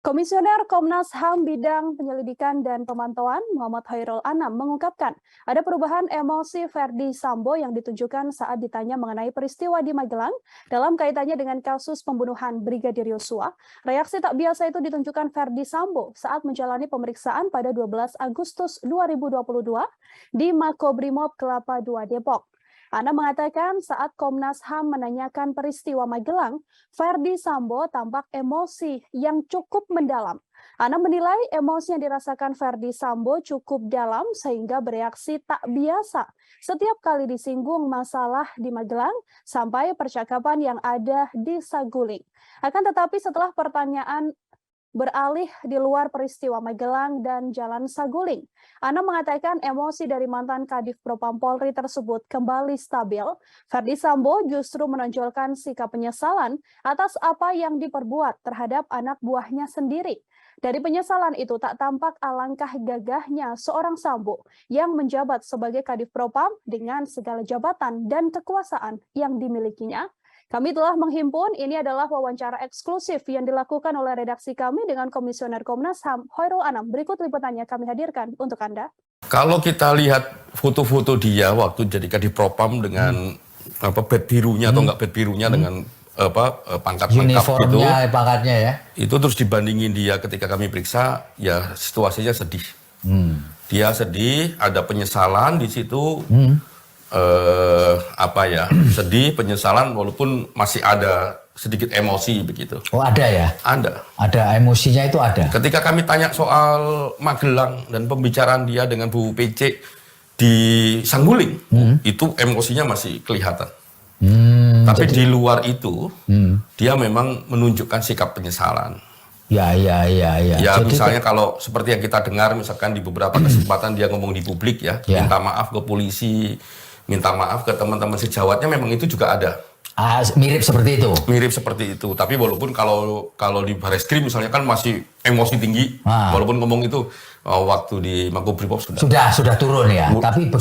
Komisioner Komnas HAM Bidang Penyelidikan dan Pemantauan Muhammad Khairul Anam mengungkapkan ada perubahan emosi Verdi Sambo yang ditunjukkan saat ditanya mengenai peristiwa di Magelang dalam kaitannya dengan kasus pembunuhan Brigadir Yosua. Reaksi tak biasa itu ditunjukkan Verdi Sambo saat menjalani pemeriksaan pada 12 Agustus 2022 di Makobrimob Kelapa II Depok. Ana mengatakan saat Komnas HAM menanyakan peristiwa Magelang, Verdi Sambo tampak emosi yang cukup mendalam. Ana menilai emosi yang dirasakan Verdi Sambo cukup dalam sehingga bereaksi tak biasa setiap kali disinggung masalah di Magelang sampai percakapan yang ada di Saguling. Akan tetapi setelah pertanyaan beralih di luar peristiwa Magelang dan Jalan Saguling, Ana mengatakan emosi dari mantan Kadif Propam Polri tersebut kembali stabil. Verdi Sambo justru menonjolkan sikap penyesalan atas apa yang diperbuat terhadap anak buahnya sendiri. Dari penyesalan itu tak tampak alangkah gagahnya seorang Sambo yang menjabat sebagai Kadif Propam dengan segala jabatan dan kekuasaan yang dimilikinya. Kami telah menghimpun, ini adalah wawancara eksklusif yang dilakukan oleh redaksi kami dengan Komisioner Komnas HAM Khairul Anam. Berikut liputannya kami hadirkan untuk Anda. Kalau kita lihat foto-foto dia waktu jadi Kadif Propam dengan bed birunya atau enggak bed birunya dengan pangkat lengkap gitu, pangkatnya ya. Itu terus dibandingin dia ketika kami periksa, ya situasinya sedih. Dia sedih, ada penyesalan di situ. Sedih, penyesalan, walaupun masih ada sedikit emosi begitu. Oh, ada ya? Ada emosinya itu ada. Ketika kami tanya soal Magelang dan pembicaraan dia dengan Bu PC di Saguling, itu emosinya masih kelihatan. Tapi di luar itu, dia memang menunjukkan sikap penyesalan. Ya. Ya, misalnya kalau seperti yang kita dengar, misalkan di beberapa kesempatan dia ngomong di publik ya, minta maaf ke polisi, minta maaf ke teman-teman sejawatnya, memang itu juga ada. Mirip seperti itu. Mirip seperti itu. Tapi walaupun kalau di Bareskrim misalnya kan masih emosi tinggi, walaupun ngomong itu waktu di Makobrimob sudah turun ya. Tapi